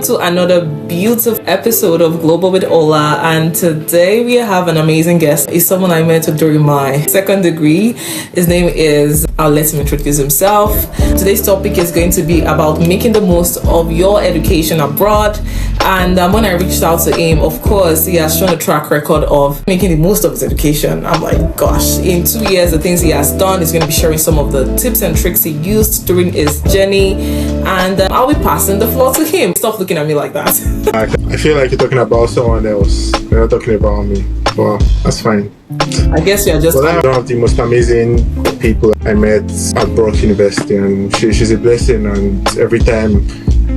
to another beautiful episode of Global with Ola, and today we have an amazing guest. He's someone I met during my second degree. His name is, I'll let him introduce himself. Today's topic is going to be about making the most of your education abroad. And when I reached out to him, of course, he has shown a track record of making the most of his education. I'm like, gosh, in 2 years, the things he has done, he's going to be sharing some of the tips and tricks he used during his journey. And I'll be passing the floor to him. Stop looking at me like that. I feel like you're talking about someone else. You're not talking about me. Well, that's fine. I guess you're just... But I'm one of the most amazing people I met at Brock University, and she's a blessing, and every time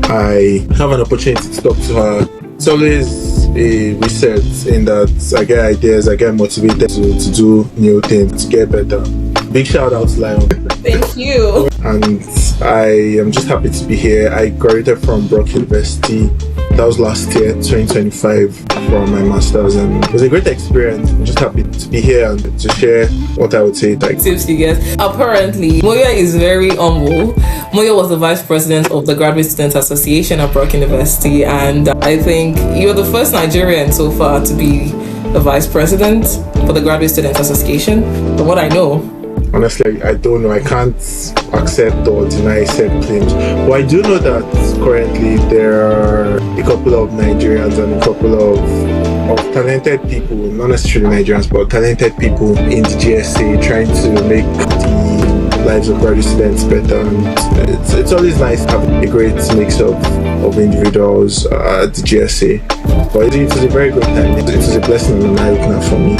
I have an opportunity to talk to her, it's always a reset in that I get ideas, I get motivated to do new things, to get better. Big shout out to Lion. Thank you. And I am just happy to be here. I graduated from Brock University. That was last year, 2025, from my master's, and it was a great experience. I'm just happy to be here and to share what I would say. Tips you get. Apparently, Moyo is very humble. Moyo was the vice president of the Graduate Students Association at Brock University, and I think you're the first Nigerian so far to be the vice president for the Graduate Students Association, from what I know. Honestly, I don't know. I can't accept or deny said claims. But I do know that currently there are a couple of Nigerians and a couple of talented people, not necessarily Nigerians, but talented people in the GSA trying to make the lives of graduate students better. And it's always nice to have a great mix of individuals at the GSA. But it was a very good time. It was a blessing and an eye-opener for me.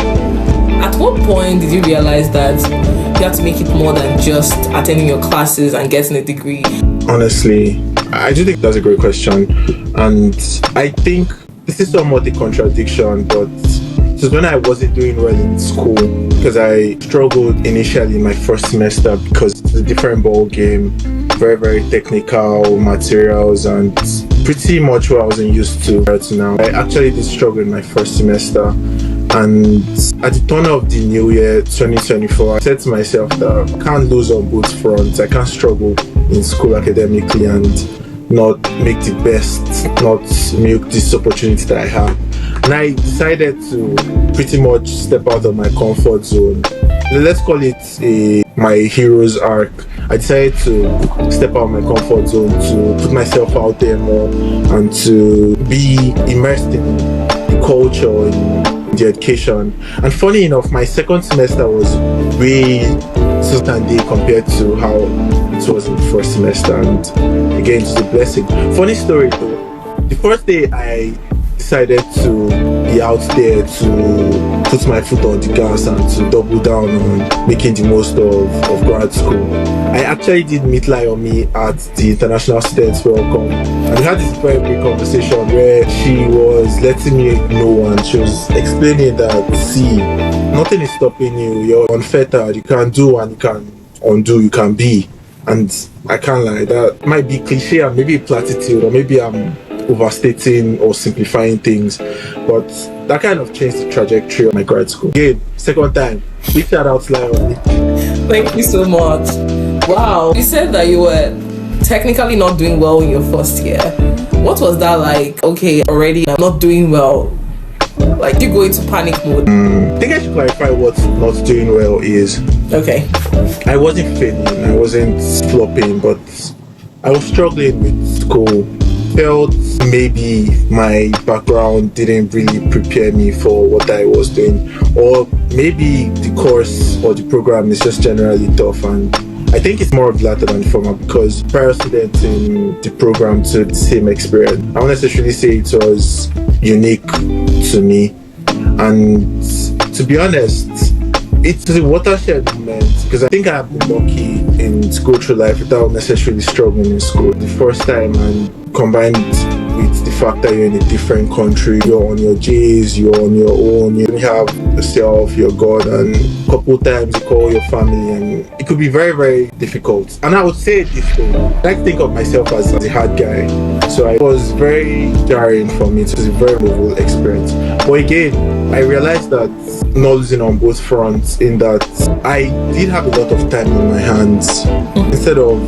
At what point did you realize that you have to make it more than just attending your classes and getting a degree? Honestly, I do think that's a great question. And I think this is somewhat a contradiction, but it was when I wasn't doing well in school, because I struggled initially in my first semester because it's a different ball game, very, very technical materials, and pretty much what I wasn't used to right now. I actually did struggle in my first semester. And at the turn of the new year 2024, I said to myself that I can't lose on both fronts. I can't struggle in school academically and not make the best, not milk this opportunity that I have. And I decided to pretty much step out of my comfort zone. Let's call it my hero's arc. I decided to step out of my comfort zone, to put myself out there more, and to be immersed in the culture, in the education. And funny enough, my second semester was way Sultan compared to how it was in the first semester, and again, it's a blessing. Funny story though, the first day I decided to be out there to put my foot on the gas and to double down on making the most of grad school. I actually did meet Layomi at the International Students Welcome, and we had this very big conversation where she was letting me know, and she was explaining that, see, nothing is stopping you, you're unfettered, you can do and you can undo, you can be. And I can't lie, that might be cliche and maybe a platitude, or maybe I'm overstating or simplifying things, but that kind of changed the trajectory of my grad school. Again, second time, big shout out to Lion. Thank you so much. Wow, you said that you were technically not doing well in your first year. What was that like? Okay, already I'm not doing well. Like, you go into panic mode. I think I should clarify what not doing well is. Okay. I wasn't failing, I wasn't flopping, but I was struggling with school. Felt maybe my background didn't really prepare me for what I was doing, or maybe the course or the program is just generally tough. And I think it's more of the latter than the former, because prior students in the program took the same experience. I won't necessarily say it was unique to me, and to be honest, it's a watershed moment, because I think I've been lucky to go through life without necessarily struggling in school the first time, and combined with the fact that you're in a different country, you're on your J's, you're on your own, you have yourself, your God, and a couple times you call your family, and it could be very, very difficult. And I would say this thing, I like to think of myself as a hard guy, so it was very jarring for me. It was a very novel experience. But again, I realized that not losing on both fronts, in that I did have a lot of time on my hands. Instead of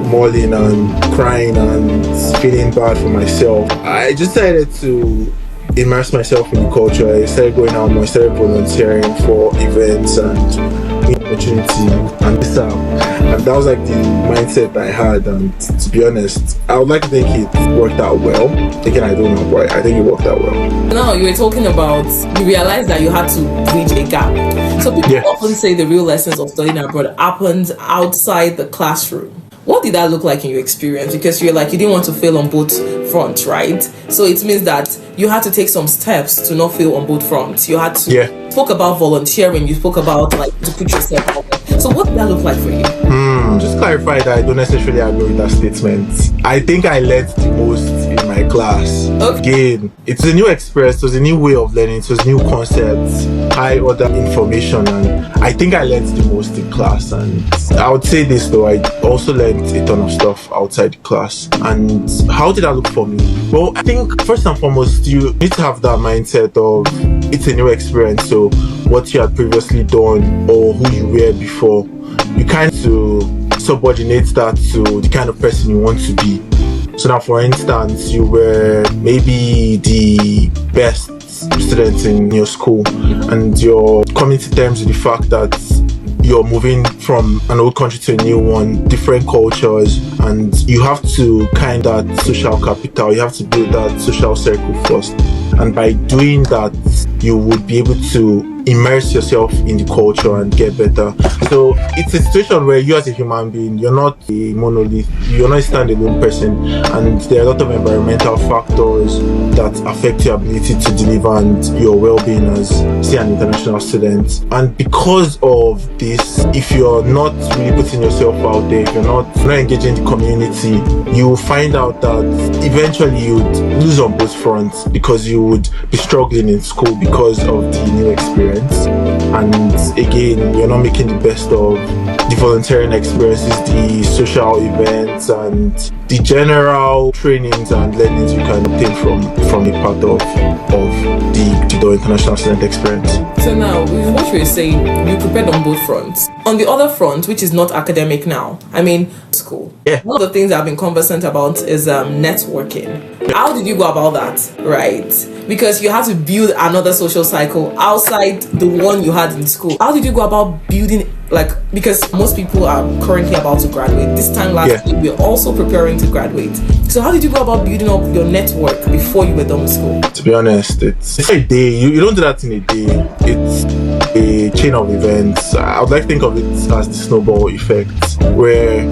mulling and crying and feeling bad for myself, I just decided to immerse myself in the culture. I started going out more, I started volunteering for events and opportunity and this and that was like the mindset I had, and to be honest, I would like to think it worked out well. Again, I don't know, but I think it worked out well. Now you were talking about, you realized that you had to bridge a gap. So people often say the real lessons of studying abroad happened outside the classroom. What did that look like in your experience? Because you're like, you didn't want to fail on both fronts, right? So it means that you had to take some steps to not fail on both fronts. You had to spoke about volunteering, you spoke about like to put yourself out there. So what did that look like for you? Just clarify that I don't necessarily agree with that statement. I think I learned the most in my class. Again, it's a new experience, it was a new way of learning, it was new concepts, high order information, and I think I learned the most in class. And I would say this though, I also learned a ton of stuff outside the class. And how did that look for me? Well, I think first and foremost, you need to have that mindset of it's a new experience, so what you had previously done or who you were before, you kind of subordinate that to the kind of person you want to be. So now, for instance, you were maybe the best student in your school and you're coming to terms with the fact that you're moving from an old country to a new one, different cultures, and you have to kind of social capital, you have to build that social circle first. And by doing that, you would be able to immerse yourself in the culture and get better. So it's a situation where you as a human being, you're not a monolith, you're not a standalone person, and there are a lot of environmental factors that affect your ability to deliver and your well-being as, say, an international student. And because of this, if you're not really putting yourself out there, if you're not engaging the community, you will find out that eventually you'd lose on both fronts, because you would be struggling in school because of the new experience, and again, you're not making the best of the volunteering experiences, the social events, and the general trainings and learnings you can obtain from a part of the international student experience. So now, with what you're saying, you prepared on both fronts. On the other front, which is not academic now, I mean school. One of the things I've been conversant about is networking. How did you go about that, right? Because you have to build another social cycle outside the one you had in school. How did you go about building, like, because most people are currently about to graduate. This time last year, we're also preparing to graduate. So how did you go about building up your network before you were done with school? To be honest, it's a day. You don't do that in a day. It's a chain of events. I would like to think of it as the snowball effect, where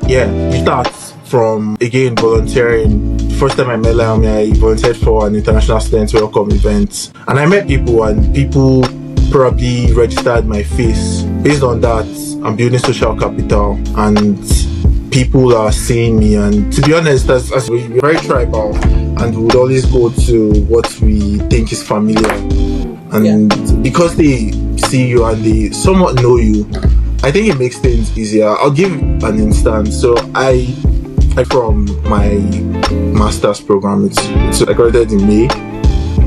you start from, again, volunteering. First time I met Laomi, I volunteered for an international student welcome event, and I met people, and people probably registered my face. Based on that, I'm building social capital, and people are seeing me. And to be honest, as we're very tribal, and we would always go to what we think is familiar, and because they see you and they somewhat know you, I think it makes things easier. I'll give an instance. So I from my master's program, so I graduated in May,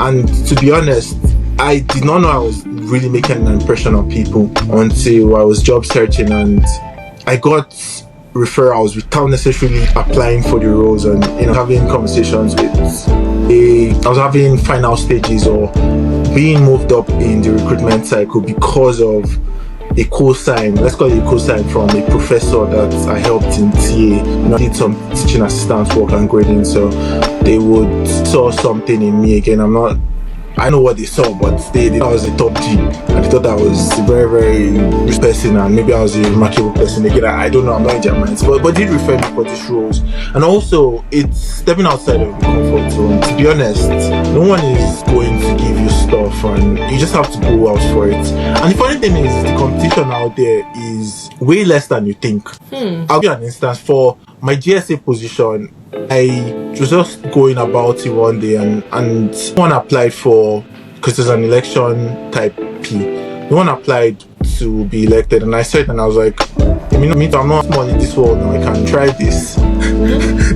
and to be honest, I did not know I was really making an impression on people until I was job searching, and I got referrals without necessarily applying for the roles, and having conversations with I was having final stages or being moved up in the recruitment cycle because of a co-sign, let's call it a co-sign, from a professor that I helped in TA. Did some teaching assistant work and grading, so they would saw something in me. Again, I know what they saw, but they thought I was a top G, and they thought I was a very, very rich person, and maybe I was a remarkable person. Again, I don't know, I'm not in their minds, but did refer me for these roles. And also, it's stepping outside of the comfort zone. To be honest, no one is going to give you stuff, and you just have to go out for it. And the funny thing is, the competition out there is way less than you think. I'll give you an instance. For my GSA position, I was just going about it one day, and someone applied for, because there's an election type P, no one applied to be elected, and I said, and I was like, I'm not small in this world now, I can try this.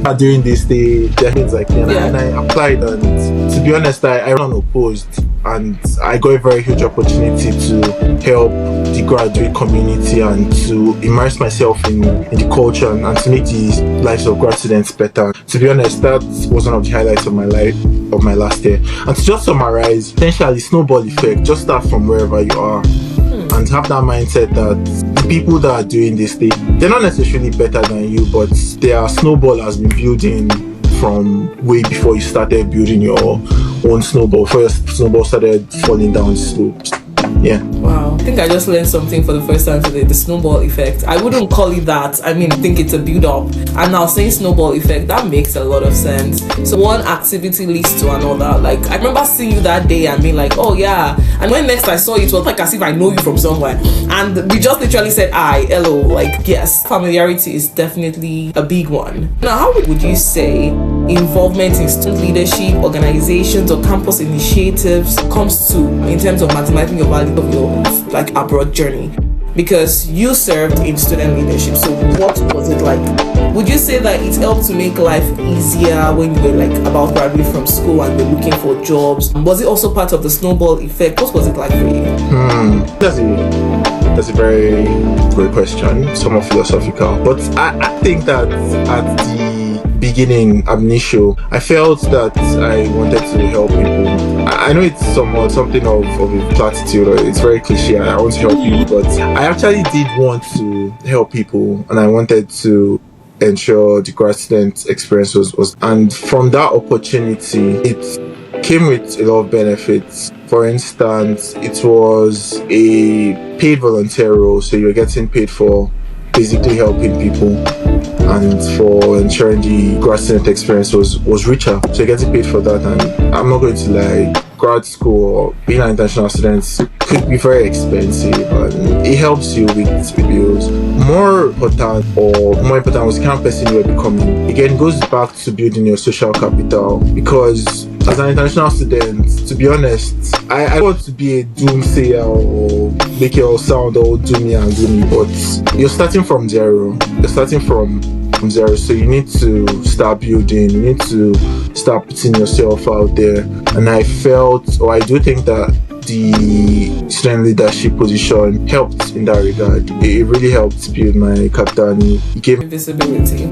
are doing this, they're things like me, and I applied, and to be honest, I ran unopposed, and I got a very huge opportunity to help the graduate community and to immerse myself in the culture and to make the lives of grad students better. To be honest, that was one of the highlights of my life, of my last year. And to just summarize, essentially snowball effect, just start from wherever you are and have that mindset that the people that are doing this thing, they're not necessarily better than you, but their snowball has been building from way before you started building your own snowball, before your snowball started falling down the slopes. Yeah. Wow. I think I just learned something for the first time today, the snowball effect. I wouldn't call it that. I mean, I think it's a build up. And now saying snowball effect, that makes a lot of sense. So one activity leads to another. Like, I remember seeing you that day and being like, oh yeah. And when next I saw you, it was like as if I know you from somewhere. And we just literally said, hi, hello. Like, yes, familiarity is definitely a big one. Now, how would you say involvement in student leadership, organizations, or campus initiatives comes to in terms of maximizing your value of your like abroad journey? Because you served in student leadership, so what was it like? Would you say that it helped to make life easier when you were like about to graduate from school and were looking for jobs? Was it also part of the snowball effect? What was it like for you? That's a very great question, somewhat philosophical, but I think that at the beginning, ab initio, I felt that I wanted to help people. I know it's something of a platitude, or it's very cliche, I want to help people, but I actually did want to help people, and I wanted to ensure the grad student experience was, and from that opportunity, it came with a lot of benefits. For instance, it was a paid volunteer role, so you're getting paid for basically helping people and for ensuring the grad student experience was richer. So you're getting paid for that, and I'm not going to lie, grad school or being an international student could be very expensive, and it helps you with bills. More important was the kind of person you are becoming. Again, it goes back to building your social capital, because as an international student, to be honest, I don't want to be a doomsayer or make it all sound all doomy and gloomy, but you're starting from zero. So you need to start building, you need to start putting yourself out there. And I do think that the student leadership position helped in that regard. It really helped build my capital, and it gave me visibility.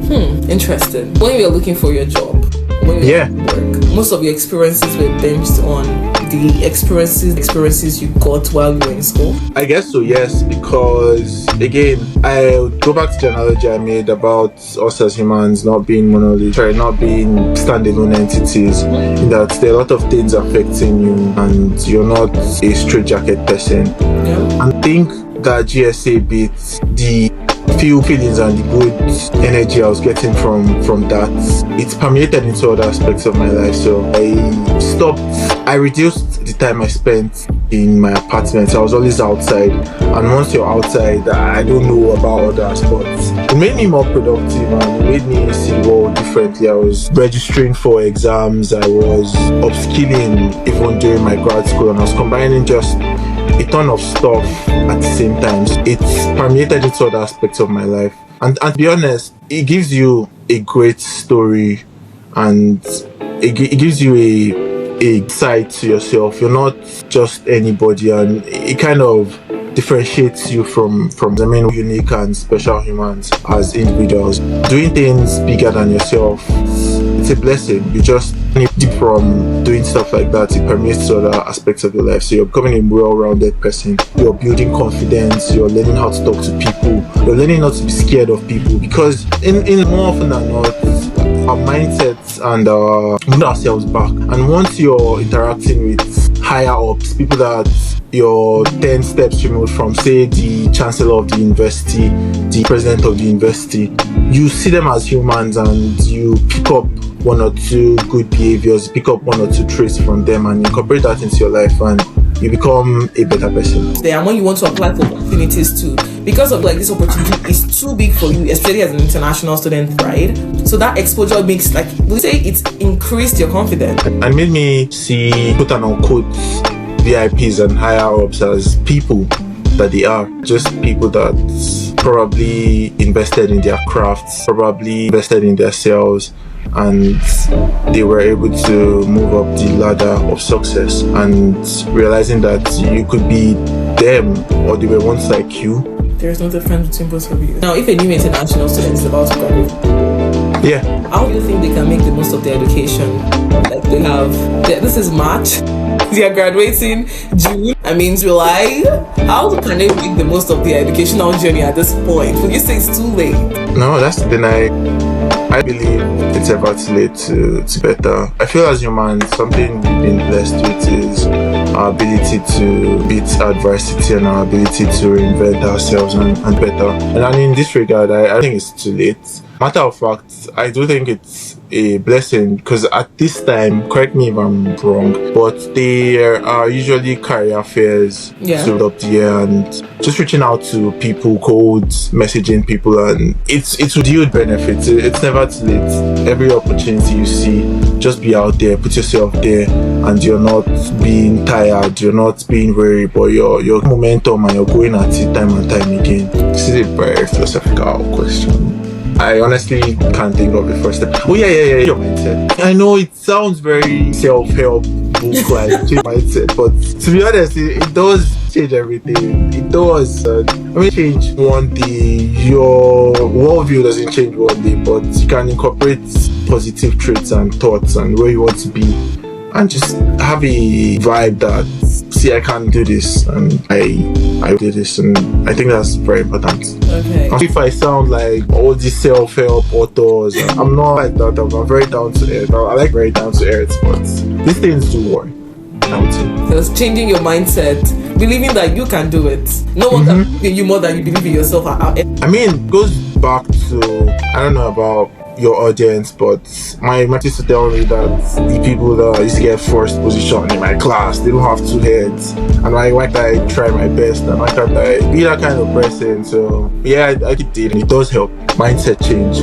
Interesting. When you were looking for your job, when you were work, most of your experiences were based on the experiences you got while you were in school? I guess so, yes, because again, I go back to the analogy I made about us as humans not being monolithic, not being standalone entities, in that there are a lot of things affecting you and you're not a straitjacket person. Yeah. I think that GSA beats the feelings and the good energy I was getting from that. It's permeated into other aspects of my life. So I reduced the time I spent in my apartment. I was always outside, and once you're outside, I don't know about other sports. It made me more productive and it made me see the world differently. I was registering for exams, I was upskilling even during my grad school, and I was combining just a ton of stuff at the same time. It's permeated into other aspects of my life, and to be honest, it gives you a great story, and it gives you a side to yourself. You're not just anybody, and it kind of differentiates you from the main unique and special humans as individuals. Doing things bigger than yourself, it's a blessing. You just need from doing stuff like that, it permeates to other aspects of your life. So you're becoming a well-rounded person. You're building confidence. You're learning how to talk to people. You're learning not to be scared of people, because in more often than not, our mindsets and move ourselves back. And once you're interacting with higher ups, people that you're 10 steps removed from, say the chancellor of the university, the president of the university, you see them as humans and you pick up one or two good behaviors, pick up one or two traits from them and incorporate that into your life, and you become a better person. And when you want to apply for opportunities too, because of like this opportunity is too big for you, especially as an international student, right? So that exposure makes, like, we say, it's increased your confidence. And made me see, quote and unquote, VIPs and higher ups as people that they are. Just people that probably invested in their crafts, probably invested in themselves, and they were able to move up the ladder of success, and realizing that you could be them or they were once like you. There's no difference between both of you. Now, if a new international student is about to graduate, how do you think they can make the most of their education? Like this is March, they are graduating June, July. How can they make the most of their educational journey at this point? Would you say it's too late? No, that's the thing. I believe it's ever too late to better. I feel as humans, something we've been blessed with is our ability to beat adversity and our ability to reinvent ourselves and better. And in this regard, I think it's too late. Matter of fact, I do think it's a blessing because at this time, correct me if I'm wrong, but there are usually career fairs throughout up the year and just reaching out to people, codes, messaging people, and it's with yield benefits. It's never too late. Every opportunity you see, just be out there, put yourself there, and you're not being tired, you're not being weary, but your momentum and you're going at it time and time again. This is a very philosophical question. I honestly can't think of the first step. Oh yeah, your mindset. I know it sounds very self-help book like change mindset, but to be honest, it does change everything. It does. Change one day. Your worldview doesn't change one day, but you can incorporate positive traits and thoughts and where you want to be, and just have a vibe that I can do this and I do this, and I think that's very important. Okay. If I sound like all these self-help authors, I'm not like that. I'm very down to earth. I like very down to earth, but these things do work. I would say. Just changing your mindset, believing that you can do it. No one can believe in you more than you believe in yourself. It goes back to, I don't know about your audience, but my mom used to tell me that the people that used to get first position in my class, they don't have two heads, and why can't I try my best, and why can't I be that kind of person? So yeah, I did. It does help mindset change.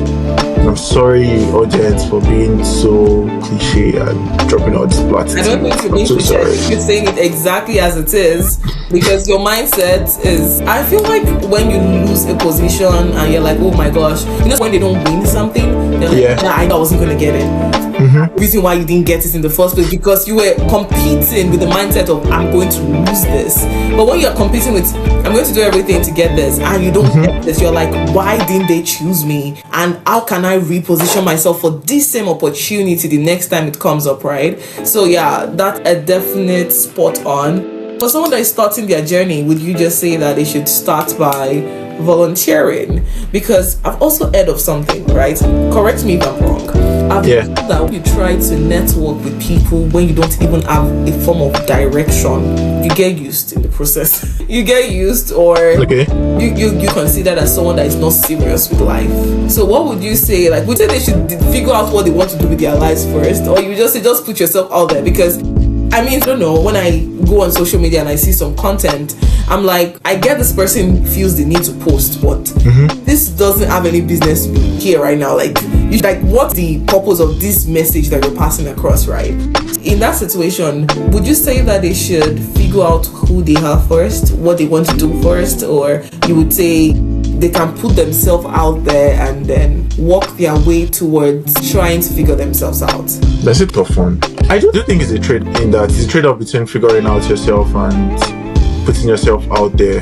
I'm sorry, audience, for being so cliche and dropping all these platitudes. I don't think you're being cliche. You're saying it exactly as it is, because your mindset is. I feel like when you lose a position and you're like, oh my gosh, when they don't win something, they're like, I know I wasn't gonna get it. The reason why you didn't get it in the first place because you were competing with the mindset of I'm going to lose this. But when you're competing with I'm going to do everything to get this and you don't get this, you're like, why didn't they choose me? And how can I reposition myself for this same opportunity the next time it comes up, right? So yeah, that's a definite spot on. For someone that is starting their journey, would you just say that they should start by volunteering? Because I've also heard of something, right? Correct me if I'm wrong. I've heard that you try to network with people when you don't even have a form of direction. You get used in the process. You get used, or you consider as someone that is not serious with life. So what would you say? Like, would you say they should figure out what they want to do with their lives first, or you just say just put yourself out there? Because I don't know, when I go on social media and I see some content, I'm like, I get this person feels the need to post, but this doesn't have any business here right now. Like what's the purpose of this message that you're passing across, right? In that situation, would you say that they should figure out who they are first, what they want to do first, or you would say they can put themselves out there and then walk their way towards trying to figure themselves out? That's a tough one. I do think it's a trade in that it's a trade-off between figuring out yourself and putting yourself out there.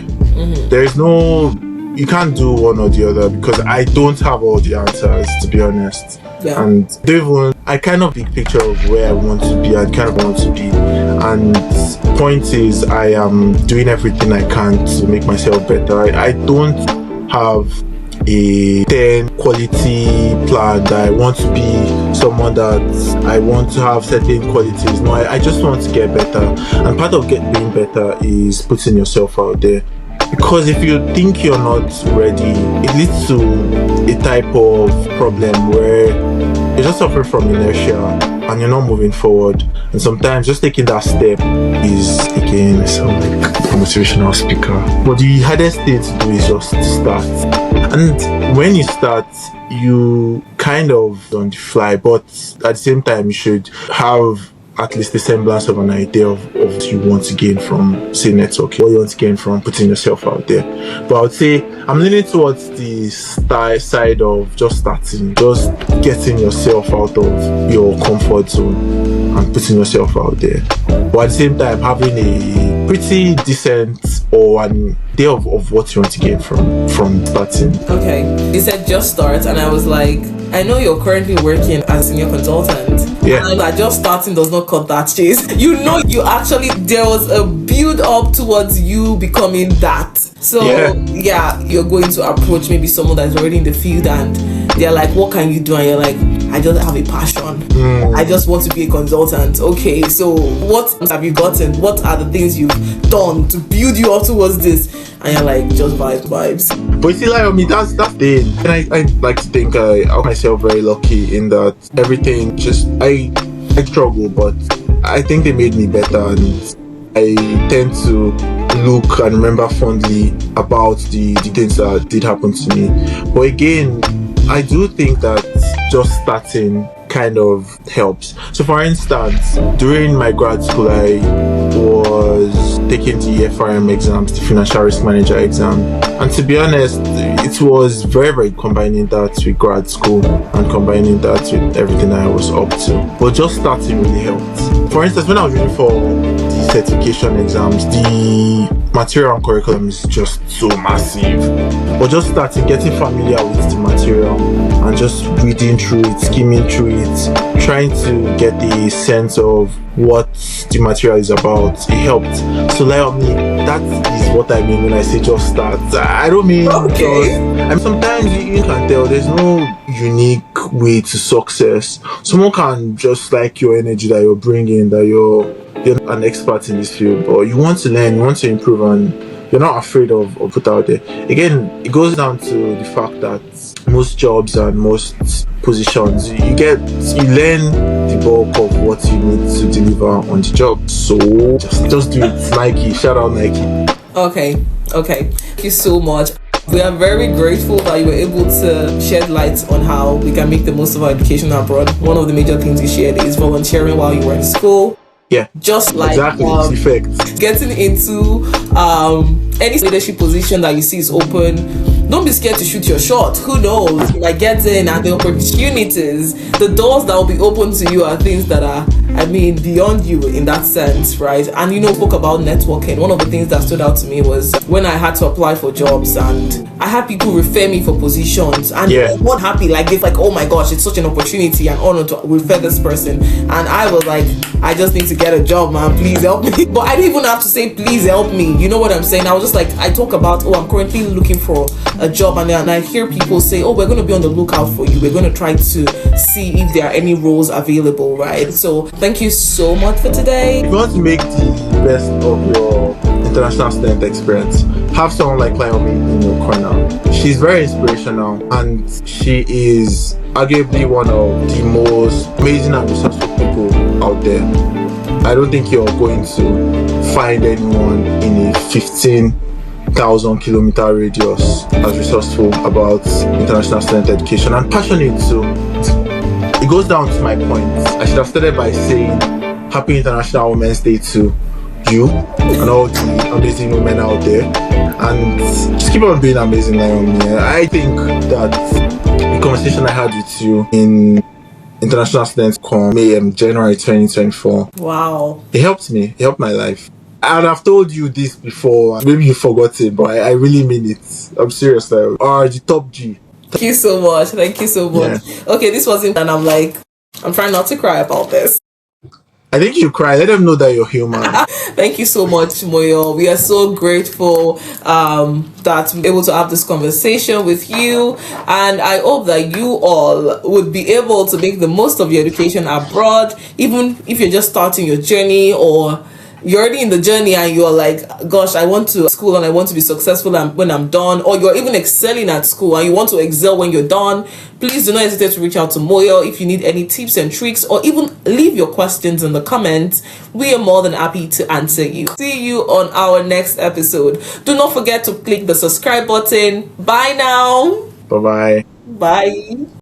There is no, you can't do one or the other because I don't have all the answers, to be honest. And even I kind of big picture of where I want to be and kind of want to be. And point is, I am doing everything I can to make myself better. I don't have a 10 quality plan that I want to be someone that I want to have certain qualities. No, I just want to get better, and part of being better is putting yourself out there. Because if you think you're not ready, it leads to a type of problem where you're just suffering from inertia and you're not moving forward. And sometimes just taking that step is, again, I sound like a motivational speaker, but the hardest thing to do is just start. And when you start, you kind of on the fly, but at the same time you should have at least the semblance of an idea of what you want to gain from, say, networking, what you want to gain from putting yourself out there. But I would say I'm leaning towards the side of just starting, just getting yourself out of your comfort zone and putting yourself out there. But at the same time, having a pretty decent or an idea of what you want to gain from starting. Okay, you said just start, and I was like, I know you're currently working as a senior consultant. Yeah. And that just starting does not cut that chase. You know, there was a build up towards you becoming that. So yeah, you're going to approach maybe someone that's already in the field and they're like, what can you do? And you're like, I just have a passion. I just want to be a consultant. Okay, so what have you gotten? What are the things you've done to build you up towards this? And you're like, just vibes. But you see, like, I mean, that's the thing. And I like to think I found myself very lucky in that everything just, I struggle, but I think they made me better, and I tend to look and remember fondly about the things that did happen to me. But again, I do think that just starting kind of helps. So for instance, during my grad school, I was taking the FRM exams, the financial risk manager exam, and to be honest, it was very, very combining that with grad school and combining that with everything I was up to. But just starting really helped. For instance, when I was reading for the certification exams, the material and curriculum is just so massive. But just starting, getting familiar with the material and just reading through it, skimming through it, trying to get the sense of what the material is about, it helped. So like me, that is what I mean when I say just start. I don't mean and sometimes you can tell there's no unique way to success. Someone can just like your energy that you're bringing, that you're an expert in this field, but you want to learn, you want to improve, and you're not afraid of put out there. Again, it goes down to the fact that most jobs and most positions, you learn the bulk of what you need to deliver on the job. So just do it. Nike, shout out Nike. Okay. Thank you so much. We are very grateful that you were able to shed light on how we can make the most of our education abroad. One of the major things you shared is volunteering while you were in school. Yeah, just like getting into any leadership position that you see is open. Don't be scared to shoot your shot. Who knows? You might get in, and the opportunities, the doors that will be open to you are things that are, beyond you in that sense, right? And spoke about networking. One of the things that stood out to me was when I had to apply for jobs, and I had people refer me for positions, and they weren't happy. Like it's like, oh my gosh, it's such an opportunity and honor to refer this person. And I was like, I just need to get a job, man. Please help me. But I didn't even have to say, please help me. You know what I'm saying? I was just like, I talk about, I'm currently looking for a job, and I hear people say, we're going to be on the lookout for you. We're going to try to see if there are any roles available, right? So thank you so much for today. If you want to make the best of your international student experience, have someone like Naomi in your corner. She's very inspirational, and she is arguably one of the most amazing and resourceful people out there. I don't think you're going to find anyone in a 15,000 kilometer radius as resourceful about international student education and passionate too. It goes down to my point. I should have started by saying Happy International Women's Day to you and all the amazing women out there, and just keep on being amazing, Naomi. I think that the conversation I had with you in International Students Con January 2024, wow, it helped me. It helped my life. And I've told you this before, maybe you forgot it, but I really mean it. I'm serious. The top G. Thank you so much. Yeah. Okay, this wasn't, and I'm trying not to cry about this. I think you cry. Let them know that you're human. Thank you so much, Moyo. We are so grateful that we're able to have this conversation with you, and I hope that you all would be able to make the most of your education abroad, even if you're just starting your journey, or you're already in the journey and you're like, gosh, I want to school and I want to be successful when I'm done, or you're even excelling at school and you want to excel when you're done. Please do not hesitate to reach out to Moyo if you need any tips and tricks, or even leave your questions in the comments. We are more than happy to answer you. See you on our next episode. Do not forget to click the subscribe button. Bye now. Bye-bye. Bye.